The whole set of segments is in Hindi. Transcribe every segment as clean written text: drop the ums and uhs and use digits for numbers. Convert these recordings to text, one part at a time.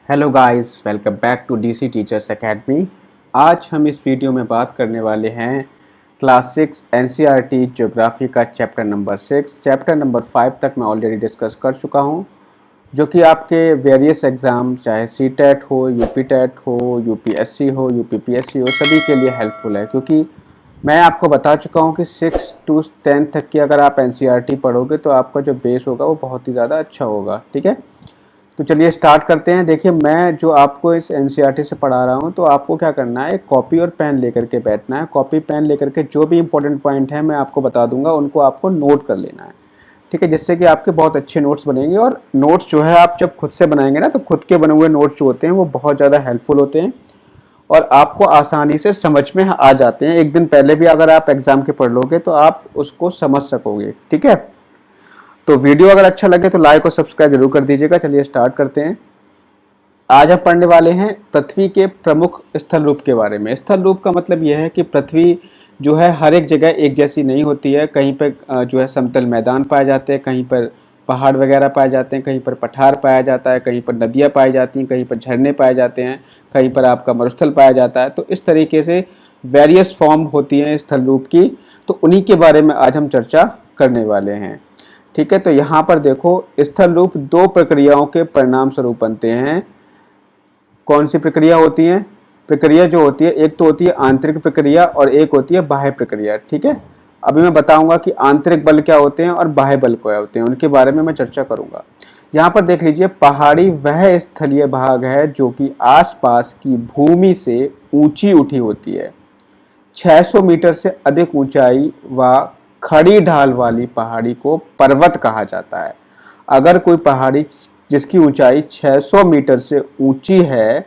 Hello guys, welcome back to DC teachers academy. आज हम इस वीडियो में बात करने वाले हैं क्लास 6 एनसीईआरटी ज्योग्राफी का चैप्टर नंबर 6। चैप्टर नंबर 5 तक मैं ऑलरेडी डिस्कस कर चुका हूं, जो कि आपके वेरियस एग्ज़ाम चाहे सीटेट हो, यूपी टेट हो, यूपीएससी हो, यूपीपीएससी हो, सभी के लिए हेल्पफुल है। क्योंकि मैं आपको बता चुका हूं कि 6 to 10 तक की अगर आप एनसीईआरटी पढ़ोगे तो आपका जो बेस होगा वो बहुत ही ज़्यादा अच्छा होगा। ठीक है, तो चलिए स्टार्ट करते हैं। देखिए, मैं जो आपको इस एनसीईआरटी से पढ़ा रहा हूं, तो आपको क्या करना है, एक कॉपी और पेन लेकर के बैठना है। कॉपी पेन लेकर के जो भी इंपॉर्टेंट पॉइंट है मैं आपको बता दूंगा, उनको आपको नोट कर लेना है। ठीक है, जिससे कि आपके बहुत अच्छे नोट्स बनेंगे। और नोट्स जो है आप जब खुद से बनाएंगे ना, तो खुद के बने हुए नोट्स जो होते हैं वो बहुत ज़्यादा हेल्पफुल होते हैं और आपको आसानी से समझ में आ जाते हैं। एक दिन पहले भी अगर आप एग्जाम के पढ़ लोगे तो आप उसको समझ सकोगे। ठीक है, तो वीडियो अगर अच्छा लगे तो लाइक और सब्सक्राइब जरूर कर दीजिएगा। चलिए स्टार्ट करते हैं। आज हम पढ़ने वाले हैं पृथ्वी के प्रमुख स्थल रूप के बारे में। स्थल रूप का मतलब यह है कि पृथ्वी जो है हर एक जगह एक जैसी नहीं होती है। कहीं पर जो है समतल मैदान पाए जाते हैं, कहीं पर पहाड़ वगैरह पाए जाते हैं, कहीं पर पठार पाया जाता है, कहीं पर नदियाँ पाई जाती हैं, कहीं पर झरने पाए जाते हैं, कहीं पर आपका मरुस्थल पाया जाता है। तो इस तरीके से वेरियस फॉर्म होती हैं स्थल रूप की, तो उन्हीं के बारे में आज हम चर्चा करने वाले हैं। ठीक है, तो यहाँ पर देखो, स्थल रूप दो प्रक्रियाओं के परिणाम स्वरूप बनते हैं। कौन सी प्रक्रिया होती है? प्रक्रिया जो होती है, एक तो होती है आंतरिक प्रक्रिया और एक होती है बाह्य प्रक्रिया। ठीक है, अभी मैं बताऊंगा कि आंतरिक बल क्या होते हैं और बाह्य बल क्या होते हैं, उनके बारे में मैं चर्चा करूंगा। यहाँ पर देख लीजिए, पहाड़ी वह स्थलीय भाग है जो कि आसपास की भूमि से ऊंची उठी होती है। 600 मीटर से अधिक ऊंचाई व खड़ी ढाल वाली पहाड़ी को पर्वत कहा जाता है। अगर कोई पहाड़ी जिसकी ऊंचाई 600 मीटर से ऊंची है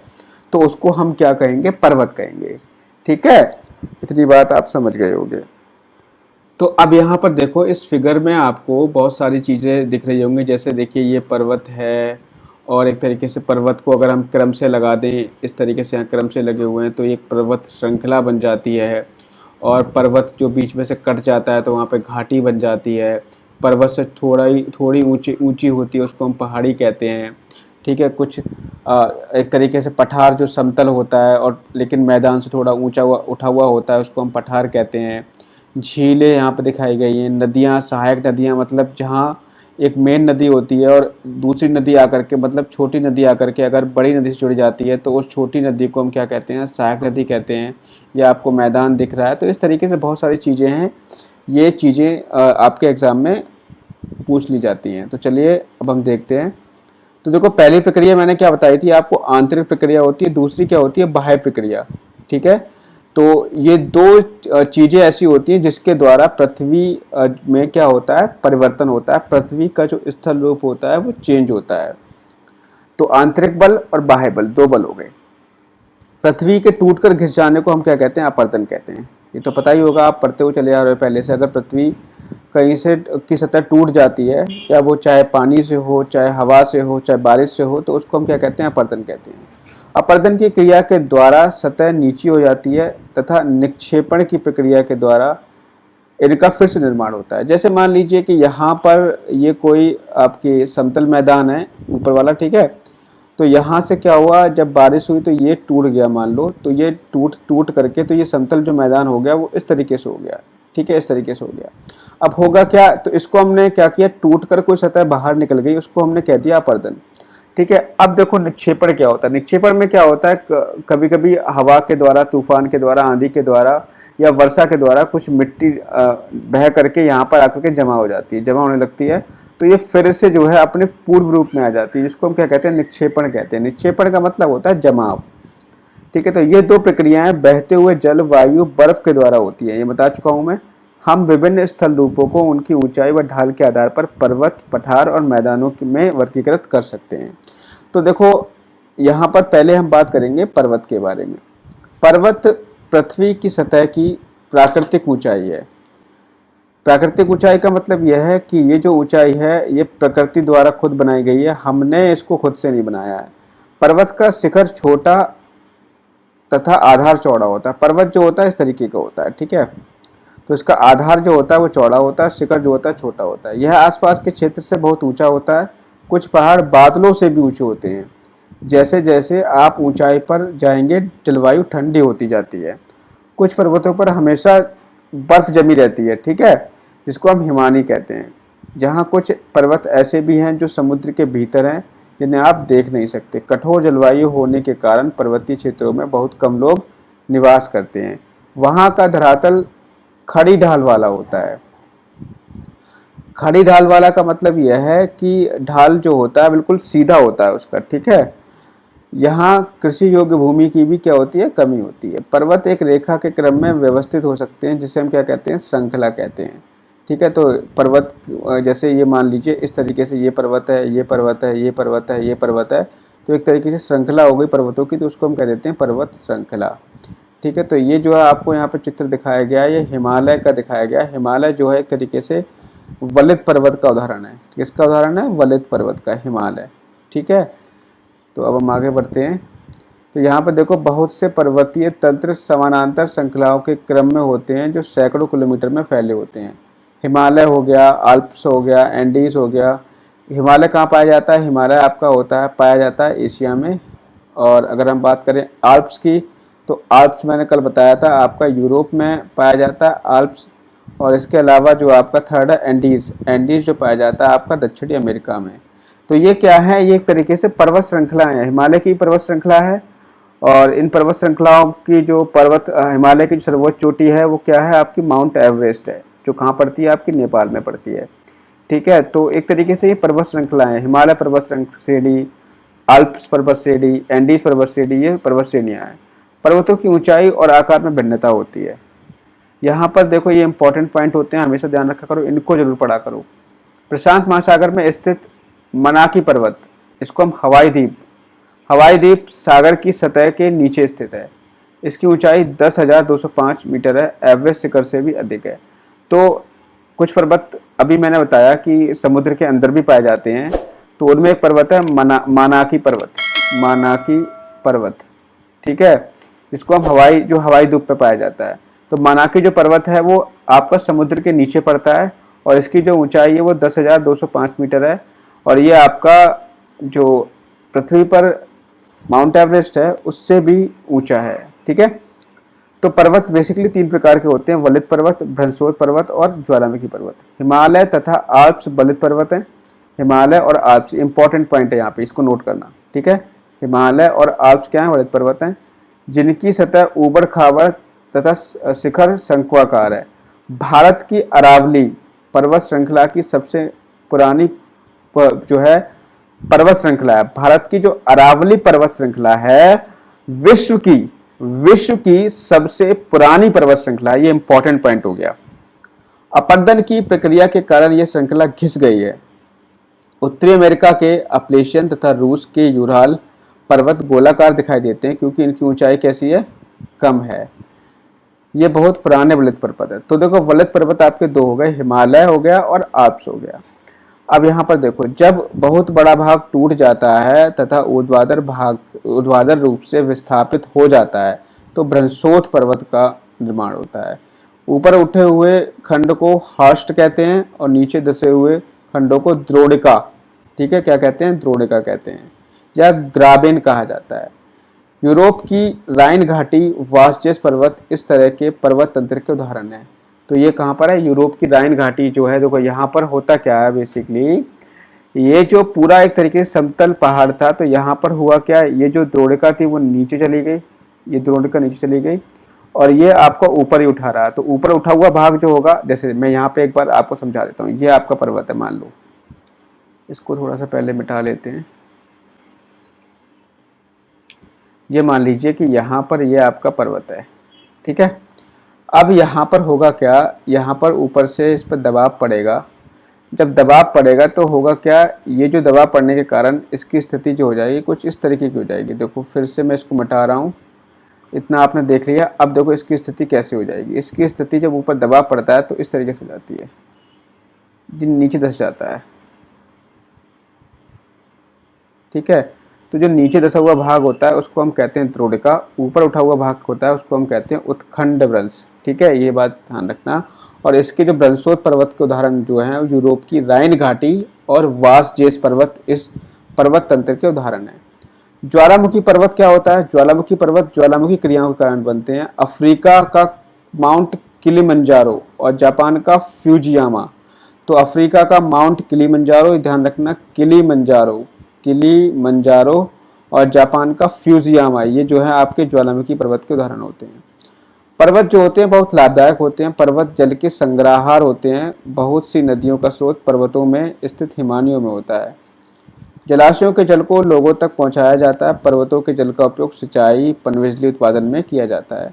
तो उसको हम क्या कहेंगे? पर्वत कहेंगे। ठीक है, इतनी बात आप समझ गए होंगे। तो अब यहाँ पर देखो, इस फिगर में आपको बहुत सारी चीज़ें दिख रही होंगी। जैसे देखिए, ये पर्वत है और एक तरीके से पर्वत को अगर हम क्रम से लगा दें, इस तरीके से यहाँ क्रम से लगे हुए हैं, तो एक पर्वत श्रृंखला बन जाती है। और पर्वत जो बीच में से कट जाता है तो वहाँ पे घाटी बन जाती है। पर्वत से थोड़ी ऊंची ऊंची होती है, उसको हम पहाड़ी कहते हैं। ठीक है, कुछ एक तरीके से पठार जो समतल होता है और लेकिन मैदान से थोड़ा ऊंचा उठा हुआ होता है, उसको हम पठार कहते हैं। झीलें यहाँ पे दिखाई गई हैं। नदियाँ, सहायक नदियाँ, मतलब जहाँ एक मेन नदी होती है और दूसरी नदी आकर के, मतलब छोटी नदी आकर के अगर बड़ी नदी से जुड़ जाती है तो उस छोटी नदी को हम क्या कहते हैं? सहायक नदी कहते हैं। या आपको मैदान दिख रहा है, तो इस तरीके से बहुत सारी चीज़ें हैं। ये चीज़ें आपके एग्ज़ाम में पूछ ली जाती हैं। तो चलिए अब हम देखते हैं। तो देखो, पहली प्रक्रिया मैंने क्या बताई थी आपको? आंतरिक प्रक्रिया होती है, दूसरी क्या होती है? बाह्य प्रक्रिया। ठीक है, तो ये दो चीज़ें ऐसी होती हैं जिसके द्वारा पृथ्वी में क्या होता है? परिवर्तन होता है। पृथ्वी का जो स्थल रूप होता है वो चेंज होता है। तो आंतरिक बल और बाह्य बल, दो बल हो गए। पृथ्वी के टूटकर घिस जाने को हम क्या कहते हैं? अपरदन कहते हैं। ये तो पता ही होगा, आप पढ़ते हुए चले आ रहे हो पहले से। अगर पृथ्वी कहीं से की सतह टूट जाती है, या वो चाहे पानी से हो, चाहे हवा से हो, चाहे बारिश से हो, तो उसको हम क्या कहते हैं? अपरदन कहते हैं। अपरदन की क्रिया के द्वारा सतह नीची हो जाती है तथा निक्षेपण की प्रक्रिया के द्वारा इनका फिर से निर्माण होता है। जैसे मान लीजिए कि यहाँ पर ये कोई आपकी समतल मैदान है ऊपर वाला। ठीक है, तो यहाँ से क्या हुआ, जब बारिश हुई तो ये टूट गया मान लो, तो ये टूट करके तो ये समतल जो मैदान हो गया वो इस तरीके से हो गया। ठीक है, इस तरीके से हो गया। अब होगा क्या? तो इसको हमने क्या किया? टूट कर कोई सतह बाहर निकल गई, उसको हमने कह दिया अपरदन। ठीक है, अब देखो निक्षेपण क्या होता है। निक्षेपण में क्या होता है? कभी कभी हवा के द्वारा, तूफान के द्वारा, आंधी के द्वारा या वर्षा के द्वारा कुछ मिट्टी बह करके यहाँ पर आकर के जमा हो जाती है, जमा होने लगती है। तो ये फिर से जो है अपने पूर्व रूप में आ जाती है, जिसको हम क्या कहते हैं? निक्षेपण कहते हैं। निक्षेपण का मतलब होता है जमाव। ठीक है, तो ये दो प्रक्रियाएं बहते हुए जल, वायु, बर्फ के द्वारा होती है। ये बता चुका हूं मैं। हम विभिन्न स्थल रूपों को उनकी ऊंचाई व ढाल के आधार पर पर्वत, पठार और मैदानों में वर्गीकृत कर सकते हैं। तो देखो, यहाँ पर पहले हम बात करेंगे पर्वत के बारे में। पर्वत पृथ्वी की सतह की प्राकृतिक ऊंचाई है। प्राकृतिक ऊंचाई का मतलब यह है कि ये जो ऊंचाई है ये प्रकृति द्वारा खुद बनाई गई है, हमने इसको खुद से नहीं बनाया है। पर्वत का शिखर छोटा तथा आधार चौड़ा होता है। पर्वत जो होता है इस तरीके का होता है। ठीक है, तो इसका आधार जो होता है वो चौड़ा होता है, शिखर जो होता है छोटा होता है। यह आसपास के क्षेत्र से बहुत ऊंचा होता है। कुछ पहाड़ बादलों से भी ऊंचे होते हैं। जैसे जैसे आप ऊंचाई पर जाएंगे जलवायु ठंडी होती जाती है। कुछ पर्वतों पर हमेशा बर्फ जमी रहती है, ठीक है, जिसको हम हिमानी कहते हैं। जहाँ कुछ पर्वत ऐसे भी हैं जो समुद्र के भीतर हैं, जिन्हें आप देख नहीं सकते। कठोर जलवायु होने के कारण पर्वतीय क्षेत्रों में बहुत कम लोग निवास करते हैं। वहाँ का धरातल खड़ी ढाल वाला होता है। खड़ी ढाल वाला का मतलब यह है कि ढाल जो होता है बिल्कुल सीधा होता है उसका, ठीक है। यहाँ कृषि योग्य भूमि की भी क्या होती है, कमी होती है। पर्वत एक रेखा के क्रम में व्यवस्थित हो सकते हैं, जिसे हम क्या कहते हैं, श्रृंखला कहते हैं, ठीक है। तो पर्वत जैसे ये मान लीजिए इस तरीके से, ये पर्वत है, ये पर्वत है, ये पर्वत है, ये पर्वत है, तो एक तरीके से श्रृंखला हो गई पर्वतों की, तो उसको हम कह देते हैं पर्वत श्रृंखला, ठीक है। तो ये जो है आपको यहाँ पर चित्र दिखाया गया है, ये हिमालय का दिखाया गया है। हिमालय जो है एक तरीके से वलित पर्वत का उदाहरण है। किसका उदाहरण है, वलित पर्वत का, हिमालय, ठीक है। तो अब हम आगे बढ़ते हैं। तो यहाँ पर देखो बहुत से पर्वतीय तंत्र समानांतर श्रृंखलाओं के क्रम में होते हैं, जो सैकड़ों किलोमीटर में फैले होते हैं। हिमालय हो गया, आल्प्स हो गया, एंडीज हो गया। हिमालय कहाँ पाया जाता है, हिमालय आपका होता है, पाया जाता है एशिया में। और अगर हम बात करें आल्प्स की, तो आल्प्स मैंने कल बताया था आपका यूरोप में पाया जाता है आल्प्स। और इसके अलावा जो आपका थर्ड है एंडीज, एंडीज जो पाया जाता है आपका दक्षिणी अमेरिका में। तो ये क्या है, ये एक तरीके से पर्वत श्रृंखलाएं हैं, हिमालय की पर्वत श्रृंखला है। और इन पर्वत श्रृंखलाओं की जो हिमालय की जो सर्वोच्च चोटी है वो क्या है, आपकी माउंट एवरेस्ट है, जो कहाँ पड़ती है, आपकी नेपाल में पड़ती है, ठीक है। तो एक तरीके से ये पर्वत श्रृंखलाएं, हिमालय पर्वत श्रेणी, आल्प्स पर्वत श्रेणी, एंडीज पर्वत श्रेणी, ये पर्वत श्रेणियां हैं। पर्वतों की ऊंचाई और आकार में भिन्नता होती है। यहाँ पर देखो ये इंपॉर्टेंट पॉइंट होते हैं, हमेशा ध्यान रखा करो, इनको जरूर पढ़ा करो। प्रशांत महासागर में स्थित मनाकी पर्वत, इसको हम हवाई द्वीप सागर की सतह के नीचे स्थित है। इसकी ऊंचाई 10,205 मीटर है, एवरेस्ट शिखर से भी अधिक है। तो कुछ पर्वत अभी मैंने बताया कि समुद्र के अंदर भी पाए जाते हैं, तो उनमें एक पर्वत है मानाकी पर्वत, ठीक है, इसको हम हवाई द्वीप पे पाया जाता है। तो मानाकी जो पर्वत है वो आपका समुद्र के नीचे पड़ता है, और इसकी जो ऊंचाई है वो 10,205 मीटर है। और ये आपका जो पृथ्वी पर माउंट एवरेस्ट है उससे भी ऊंचा है, ठीक है। तो पर्वत बेसिकली 3 प्रकार के होते हैं, वलित पर्वत, भ्रंशोत पर्वत और ज्वालामुखी पर्वत। हिमालय तथा आल्प्स वलित पर्वत है। हिमालय और आल्प्स इंपॉर्टेंट पॉइंट है यहाँ पे, इसको नोट करना, ठीक है। हिमालय और आल्प्स क्या है, वलित पर्वत हैं, जिनकी सतह ऊबड़ खाबड़ तथा शिखर शंक्वाकार है। भारत की अरावली पर्वत श्रृंखला की सबसे पुरानी जो है पर्वत श्रृंखला है। भारत की जो अरावली पर्वत श्रृंखला है विश्व की सबसे पुरानी पर्वत श्रृंखला है। ये इंपॉर्टेंट पॉइंट हो गया। अपरदन की प्रक्रिया के कारण यह श्रृंखला घिस गई है। उत्तरी अमेरिका के अपलेशियन तथा रूस के यूराल पर्वत गोलाकार दिखाई देते हैं, क्योंकि इनकी ऊंचाई कैसी है, कम है। ये बहुत पुराने वलित पर्वत है। तो देखो वलित पर्वत आपके 2 हो गए, हिमालय हो गया और आल्प्स हो गया। अब यहाँ पर देखो, जब बहुत बड़ा भाग टूट जाता है तथा ऊर्ध्वाधर रूप से विस्थापित हो जाता है, तो भ्रंशोत पर्वत का निर्माण होता है। ऊपर उठे हुए खंड को हास्ट कहते हैं, और नीचे धसे हुए खंडों को द्रोणिका, ठीक है, क्या कहते हैं, द्रोणिका कहते हैं, या ग्राबेन कहा जाता है। यूरोप की राइन घाटी, वासजेस पर्वत इस तरह के पर्वत तंत्र के उदाहरण है। तो ये कहाँ पर है, यूरोप की राइन घाटी जो है। देखो यहाँ पर होता क्या है, बेसिकली ये जो पूरा एक तरीके से समतल पहाड़ था, तो यहाँ पर हुआ क्या, ये जो द्रोणिका थी वो नीचे चली गई, ये द्रोणिका नीचे चली गई, और ये आपको ऊपर ही उठा रहा है। तो ऊपर उठा हुआ भाग जो होगा, जैसे मैं यहाँ पे एक बार आपको समझा देता हूँ। ये आपका पर्वत है, मान लो, इसको थोड़ा सा पहले मिटा लेते हैं। ये मान लीजिए कि यहाँ पर ये आपका पर्वत है, ठीक है। अब यहाँ पर होगा क्या, यहाँ पर ऊपर से इस पर दबाव पड़ेगा। जब दबाव पड़ेगा तो होगा क्या, ये जो दबाव पड़ने के कारण इसकी स्थिति जो हो जाएगी कुछ इस तरीके की हो जाएगी। देखो फिर से मैं इसको मिटा रहा हूँ, इतना आपने देख लिया। अब देखो इसकी स्थिति कैसे हो जाएगी। इसकी स्थिति जब ऊपर दबाव पड़ता है तो इस तरीके से हो जाती है, जिन नीचे धस जाता है, ठीक है। तो जो नीचे धसा हुआ भाग होता है उसको हम कहते हैं द्रोणिका, ऊपर उठा हुआ भाग होता है उसको हम कहते हैं उत्खंड भ्रंश, ठीक है, ये बात ध्यान रखना। और इसके जो भ्रंशोत पर्वत के उदाहरण जो हैं यूरोप की राइन घाटी और वासजेस पर्वत इस पर्वत तंत्र के उदाहरण हैं। ज्वालामुखी पर्वत क्या होता है? ज्वालामुखी पर्वत ज्वालामुखी क्रियाओं के कारण बनते हैं। अफ्रीका का माउंट किलिमंजारो और जापान का फ्यूजियामा। तो अफ्रीका का माउंट किलिमंजारो, ध्यान रखना, किलिमंजारो, किलिमंजारो, और जापान का फ्यूजियामा, ये जो है आपके ज्वालामुखी पर्वत के उदाहरण होते हैं। पर्वत जो होते हैं बहुत लाभदायक होते हैं। पर्वत जल के संग्रहार होते हैं। बहुत सी नदियों का स्रोत पर्वतों में स्थित हिमानियों में होता है। जलाशयों के जल को लोगों तक पहुंचाया जाता है। पर्वतों के जल का उपयोग सिंचाई, पनबिजली उत्पादन में किया जाता है।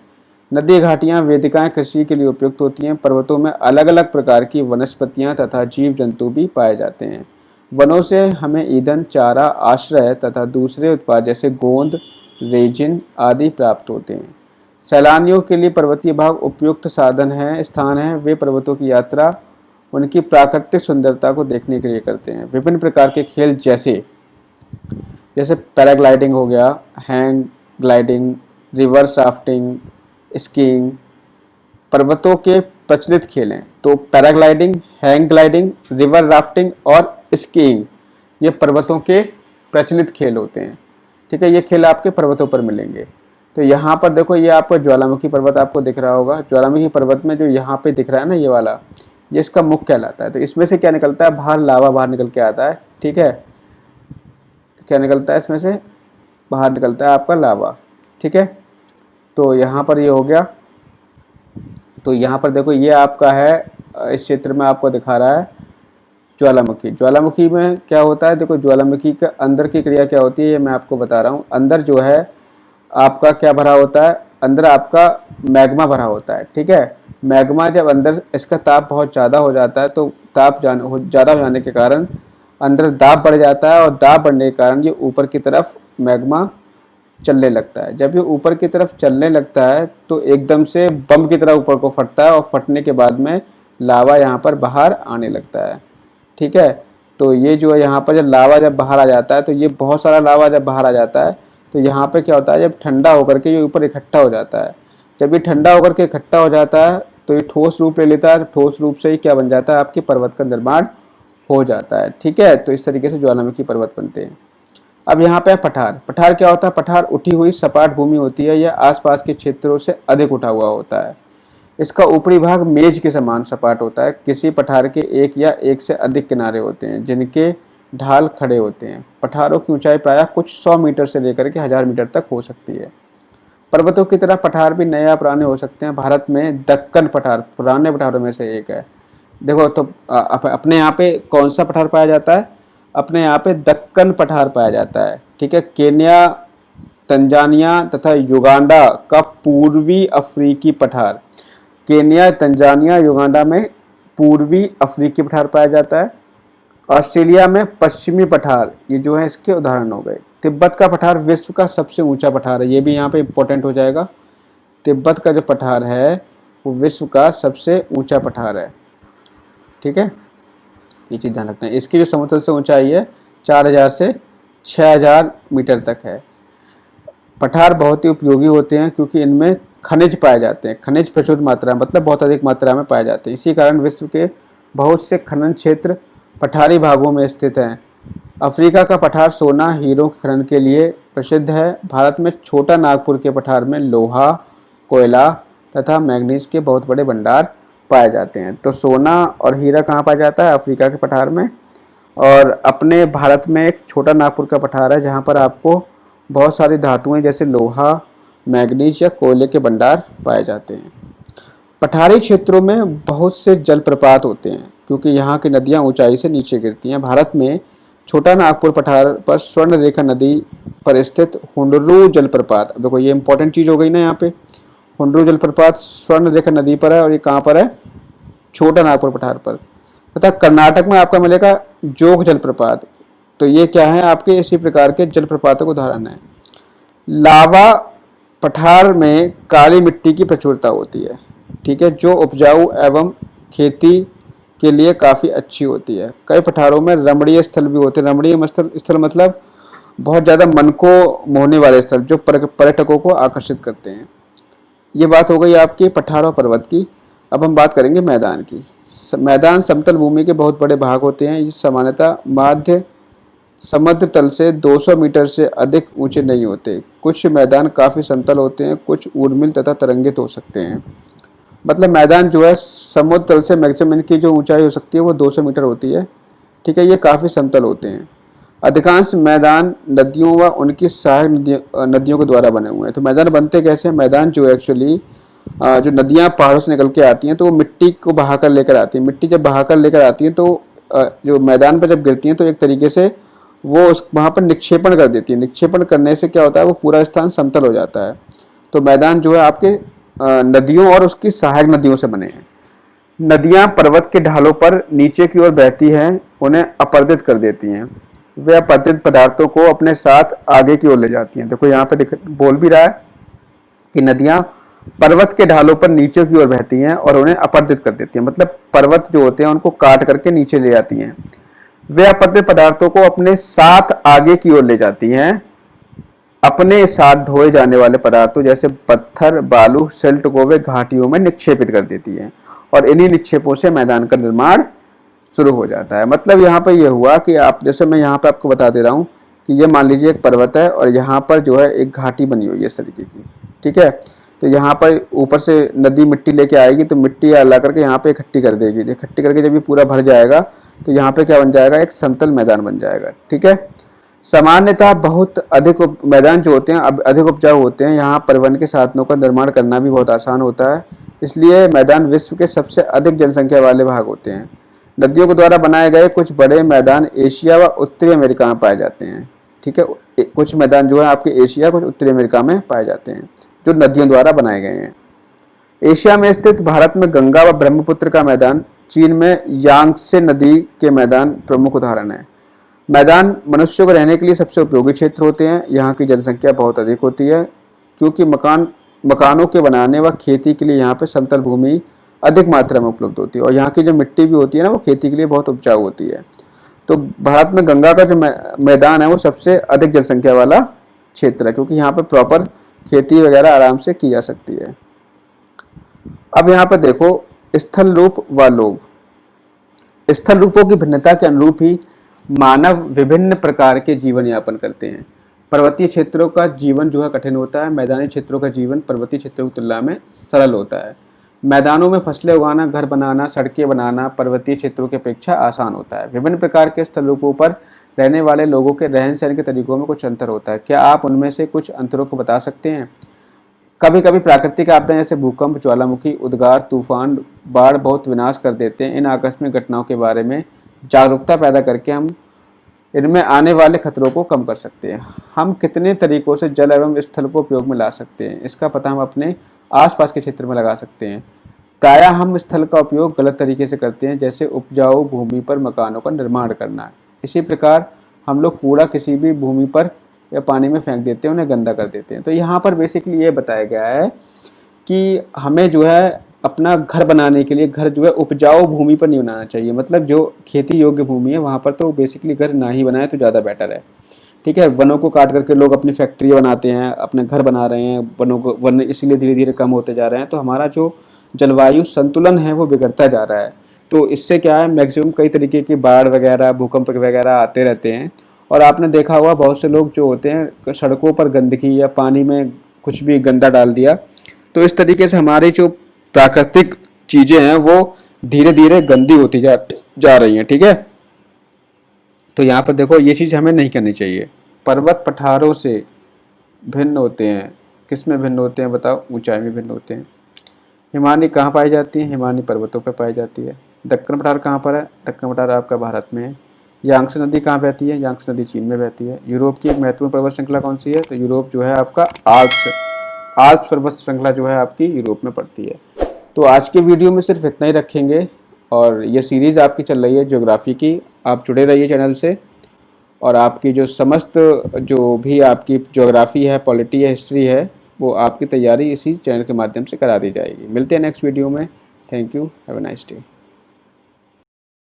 नदी, घाटियां, वेदिकाएं कृषि के लिए उपयुक्त होती हैं। पर्वतों में अलग अलग प्रकार की वनस्पतियां तथा जीव जंतु भी पाए जाते हैं। वनों से हमें ईंधन, चारा, आश्रय तथा दूसरे उत्पाद जैसे गोंद, रेजिन आदि प्राप्त होते हैं। सैलानियों के लिए पर्वतीय भाग उपयुक्त स्थान है। वे पर्वतों की यात्रा उनकी प्राकृतिक सुंदरता को देखने के लिए करते हैं। विभिन्न प्रकार के खेल जैसे जैसे पैराग्लाइडिंग हो गया, hang gliding, reverse rafting, skiing, पर्वतों के प्रचलित खेल हैं। तो paragliding, hang gliding, river rafting और स्कीइंग, ये पर्वतों के प्रचलित खेल होते हैं। ठीक है, ये खेल आपके पर्वतों पर मिलेंगे। तो यहाँ पर देखो, ये आपको ज्वालामुखी पर्वत आपको दिख रहा होगा। ज्वालामुखी पर्वत में जो यहाँ पे दिख रहा है ना, ये वाला, ये इसका मुख कहलाता है। तो इसमें से क्या निकलता है? बाहर लावा बाहर निकल के आता है। ठीक है, क्या निकलता है इसमें से? बाहर निकलता है आपका लावा। ठीक है, तो यहाँ पर ये हो गया। तो यहाँ पर देखो, ये आपका है, इस चित्र में आपको दिखा रहा है ज्वालामुखी। ज्वालामुखी में क्या होता है? देखो, ज्वालामुखी के अंदर की क्रिया क्या होती है, ये मैं आपको बता रहा हूँ। अंदर जो है आपका क्या भरा होता है? अंदर आपका मैग्मा भरा होता है। ठीक है, मैग्मा जब अंदर, इसका ताप बहुत ज़्यादा हो जाता है, तो ताप ज़्यादा हो जाने के कारण अंदर दाब बढ़ जाता है, और दाब बढ़ने के कारण ये ऊपर की तरफ मैग्मा चलने लगता है। जब ये ऊपर की तरफ चलने लगता है तो एकदम से बम की तरह ऊपर को फटता है, और फटने के बाद में लावा यहाँ पर बाहर आने लगता है। ठीक है, तो ये जो है यहाँ पर जब लावा जब बाहर आ जाता है, तो ये बहुत सारा लावा जब बाहर आ जाता है, तो यहाँ पे क्या होता है? जब ठंडा होकर के ये ऊपर इकट्ठा हो जाता है। जब ये ठंडा होकर के इकट्ठा हो जाता है तो ये ठोस रूप ले लेता है। ठोस रूप से ही क्या बन जाता है? आपके पर्वत का निर्माण हो जाता है। ठीक है, तो इस तरीके से ज्वालामुखी पर्वत बनते हैं। अब यहाँ पे पठार। पठार क्या होता है? पठार उठी हुई सपाट भूमि होती है। यह आसपास के क्षेत्रों से अधिक उठा हुआ होता है। इसका ऊपरी भाग मेज के समान सपाट होता है। किसी पठार के एक या एक से अधिक किनारे होते हैं जिनके ढाल खड़े होते हैं। पठारों की ऊंचाई प्रायः कुछ 100 मीटर से लेकर के 1000 मीटर तक हो सकती है। पर्वतों की तरह पठार भी नए या पुराने हो सकते हैं। भारत में दक्कन पठार पुराने पठारों में से एक है। देखो, तो अपने यहाँ पे कौन सा पठार पाया जाता है? अपने यहाँ पे दक्कन पठार पाया जाता है। ठीक है, केन्या, तंजानिया तथा युगांडा का पूर्वी अफ्रीकी पठार। केन्या, तंजानिया, युगांडा में पूर्वी अफ्रीकी पठार पाया जाता है। ऑस्ट्रेलिया में पश्चिमी पठार, ये जो है इसके उदाहरण हो गए। तिब्बत का पठार विश्व का सबसे ऊंचा पठार है। ये भी यहाँ पे इंपॉर्टेंट हो जाएगा। तिब्बत का जो पठार है वो विश्व का सबसे ऊंचा पठार है। ठीक है, ये चीज़ ध्यान रखना है। इसकी जो समतल से ऊंचाई है 4000 से 6000 मीटर तक है। पठार बहुत ही उपयोगी होते हैं क्योंकि इनमें खनिज पाए जाते हैं। खनिज प्रचुर मात्रा में, मतलब बहुत अधिक मात्रा में पाए जाते हैं। इसी कारण विश्व के बहुत से खनन क्षेत्र पठारी भागों में स्थित हैं। अफ्रीका का पठार सोना, हीरों के खनन के लिए प्रसिद्ध है। भारत में छोटा नागपुर के पठार में लोहा, कोयला तथा मैग्नीज के बहुत बड़े भंडार पाए जाते हैं। तो सोना और हीरा कहाँ पाया जाता है? अफ्रीका के पठार में। और अपने भारत में एक छोटा नागपुर का पठार है जहाँ पर आपको बहुत सारी धातुएं जैसे लोहा, मैग्नीज या कोयले के भंडार पाए जाते हैं। पठारी क्षेत्रों में बहुत से जलप्रपात होते हैं क्योंकि यहाँ की नदियाँ ऊंचाई से नीचे गिरती हैं। भारत में छोटा नागपुर पठार पर स्वर्ण रेखा नदी पर स्थित हुंडरू जलप्रपात, देखो ये इंपॉर्टेंट चीज़ हो गई ना यहाँ पे। हुंडरू जलप्रपात स्वर्ण रेखा नदी पर है और ये कहाँ पर है? छोटा नागपुर पठार पर। तथा कर्नाटक में आपका मिलेगा जोग जलप्रपात। तो ये क्या है? आपके इसी प्रकार के जलप्रपातों का उदाहरण है। लावा पठार में काली मिट्टी की प्रचुरता होती है। ठीक है, जो उपजाऊ एवं खेती के लिए काफ़ी अच्छी होती है। कई पठारों में रमणीय स्थल भी होते हैं। रमणीय स्थल मतलब बहुत ज़्यादा मन को मोहने वाले स्थल जो पर्यटकों को आकर्षित करते हैं। ये बात हो गई आपकी पठार और पर्वत की। अब हम बात करेंगे मैदान की। मैदान समतल भूमि के बहुत बड़े भाग होते हैं। ये सामान्यतः मध्य समुद्र तल से 200 मीटर से अधिक ऊंचे नहीं होते। कुछ मैदान काफ़ी समतल होते हैं, कुछ ऊर्मिल तथा तरंगित हो सकते हैं। मतलब मैदान जो है समुद्र तल से मैक्सिमम इनकी जो ऊंचाई हो सकती है वो 200 मीटर होती है। ठीक है, ये काफ़ी समतल होते हैं। अधिकांश मैदान नदियों व उनकी सहायक नदियों के द्वारा बने हुए हैं। तो मैदान बनते कैसे हैं? मैदान जो एक्चुअली जो नदियाँ पहाड़ों से निकल के आती हैं तो वो मिट्टी को बहाकर लेकर आती हैं। मिट्टी जब बहाकर लेकर आती हैं तो जो मैदान पर जब गिरती हैं तो एक तरीके से वो उस वहाँ पर निक्षेपण कर देती है। निक्षेपण करने से क्या होता है, वो पूरा स्थान समतल हो जाता है। तो मैदान जो है आपके नदियों और उसकी सहायक नदियों से बने हैं। नदियाँ पर्वत के ढालों पर नीचे की ओर बहती हैं, उन्हें अपर्दित कर देती हैं। वे अपर्दित पदार्थों को अपने साथ आगे की ओर ले जाती हैं। देखो यहाँ पे बोल भी रहा है कि नदियाँ पर्वत के ढालों पर नीचे की ओर बहती हैं और उन्हें अपर्दित कर देती हैं। मतलब पर्वत जो होते हैं उनको काट करके नीचे ले जाती हैं। वे अपर्दित पदार्थों को अपने साथ आगे की ओर ले जाती हैं। अपने साथ ढोए जाने वाले पदार्थों जैसे पत्थर, बालू, सिल्ट को वे घाटियों में निक्षेपित कर देती हैं और इन्हीं निक्षेपों से मैदान का निर्माण शुरू हो जाता है। मतलब यहाँ पर यह हुआ कि आप जैसे मैं यहाँ पे आपको बता दे रहा हूँ कि ये मान लीजिए एक पर्वत है और यहाँ पर जो है एक घाटी बनी हुई है इस तरीके की। ठीक है, तो यहाँ पर ऊपर से नदी मिट्टी लेके आएगी तो मिट्टी ला करके यहाँ पे इकट्ठी कर देगी। इकट्ठी करके जब ये पूरा भर जाएगा तो यहाँ पे क्या बन जाएगा, एक समतल मैदान बन जाएगा। ठीक है, सामान्यतः बहुत अधिक मैदान जो होते हैं अब अधिक उपजाऊ होते हैं। यहाँ परिवहन के साधनों का निर्माण करना भी बहुत आसान होता है, इसलिए मैदान विश्व के सबसे अधिक जनसंख्या वाले भाग होते हैं। नदियों के द्वारा बनाए गए कुछ बड़े मैदान एशिया व उत्तरी अमेरिका में पाए जाते हैं। ठीक है, कुछ मैदान जो है आपके एशिया, कुछ उत्तरी अमेरिका में पाए जाते हैं जो नदियों द्वारा बनाए गए हैं। एशिया में स्थित भारत में गंगा व ब्रह्मपुत्र का मैदान, चीन में यांगत्से नदी के मैदान प्रमुख उदाहरण है। मैदान मनुष्यों को रहने के लिए सबसे उपयोगी क्षेत्र होते हैं। यहाँ की जनसंख्या बहुत अधिक होती है क्योंकि मकानों के बनाने व खेती के लिए यहाँ पे समतल भूमि अधिक मात्रा में उपलब्ध होती है और यहाँ की जो मिट्टी भी होती है ना वो खेती के लिए बहुत उपजाऊ होती है। तो भारत में गंगा का जो मैदान है वो सबसे अधिक जनसंख्या वाला क्षेत्र है क्योंकि यहाँ पे प्रॉपर खेती वगैरह आराम से की जा सकती है। अब यहाँ पे देखो स्थल रूप व लोग। स्थल रूपों की भिन्नता के अनुरूप ही मानव विभिन्न प्रकार के जीवन यापन करते हैं। पर्वतीय क्षेत्रों का जीवन जो है कठिन होता है, मैदानी क्षेत्रों का जीवन पर्वतीय क्षेत्रों की तुलना में सरल होता है। मैदानों में फसलें उगाना, घर बनाना, सड़कें बनाना पर्वतीय क्षेत्रों की अपेक्षा आसान होता है। विभिन्न प्रकार के स्थल रूपों पर रहने वाले लोगों के रहन सहन के तरीकों में कुछ अंतर होता है। क्या आप उनमें से कुछ अंतरों को बता सकते हैं? कभी कभी प्राकृतिक आपदाएं जैसे भूकंप, ज्वालामुखी, उद्गार, तूफान, बाढ़ बहुत विनाश कर देते हैं। इन आकस्मिक घटनाओं के बारे में जागरूकता पैदा करके हम इनमें आने वाले खतरों को कम कर सकते हैं। हम कितने तरीकों से जल एवं स्थल को उपयोग में ला सकते हैं, इसका पता हम अपने आसपास के क्षेत्र में लगा सकते हैं। प्रायः हम स्थल का उपयोग गलत तरीके से करते हैं, जैसे उपजाऊ भूमि पर मकानों का निर्माण करना। इसी प्रकार हम लोग कूड़ा किसी भी भूमि पर या पानी में फेंक देते हैं, उन्हें गंदा कर देते हैं। तो यहाँ पर बेसिकली ये बताया गया है कि हमें जो है अपना घर बनाने के लिए घर जो है उपजाऊ भूमि पर नहीं बनाना चाहिए। मतलब जो खेती योग्य भूमि है वहाँ पर तो बेसिकली घर ना ही बनाए तो ज़्यादा बेटर है। ठीक है, वनों को काट करके लोग अपनी फैक्ट्री बनाते हैं, अपने घर बना रहे हैं। वन इसीलिए धीरे धीरे कम होते जा रहे हैं, तो हमारा जो जलवायु संतुलन है वो बिगड़ता जा रहा है। तो इससे क्या है, मैक्सिमम कई तरीके की बाढ़ वगैरह, भूकंप वगैरह आते रहते हैं। और आपने देखा होगा बहुत से लोग जो होते हैं सड़कों पर गंदगी या पानी में कुछ भी गंदा डाल दिया, तो इस तरीके से हमारी जो प्राकृतिक चीजें हैं वो धीरे धीरे गंदी होती जा रही हैं। ठीक है, तो यहाँ पर देखो ये चीज़ हमें नहीं करनी चाहिए। पर्वत पठारों से भिन्न होते हैं। किस में भिन्न होते हैं बताओ? ऊंचाई में भिन्न होते हैं। हिमानी कहाँ पाई जाती है? हिमानी पर्वतों पर पाई जाती है। दक्कन पठार कहाँ पर है? दक्कन पठार आपका भारत में है। यांगत्से नदी कहाँ बहती है? यांगत्से नदी चीन में बहती है। यूरोप की एक महत्वपूर्ण पर्वत श्रृंखला कौन सी है? तो यूरोप जो है आपका आल्प्स पर्वत श्रृंखला जो है आपकी यूरोप में पड़ती है। तो आज के वीडियो में सिर्फ इतना ही रखेंगे और ये सीरीज़ आपकी चल रही है ज्योग्राफी की। आप जुड़े रहिए चैनल से और आपकी जो समस्त जो भी आपकी ज्योग्राफी है, पॉलिटी है, हिस्ट्री है, वो आपकी तैयारी इसी चैनल के माध्यम से करा दी जाएगी। मिलते हैं नेक्स्ट वीडियो में। Thank you, have a nice day.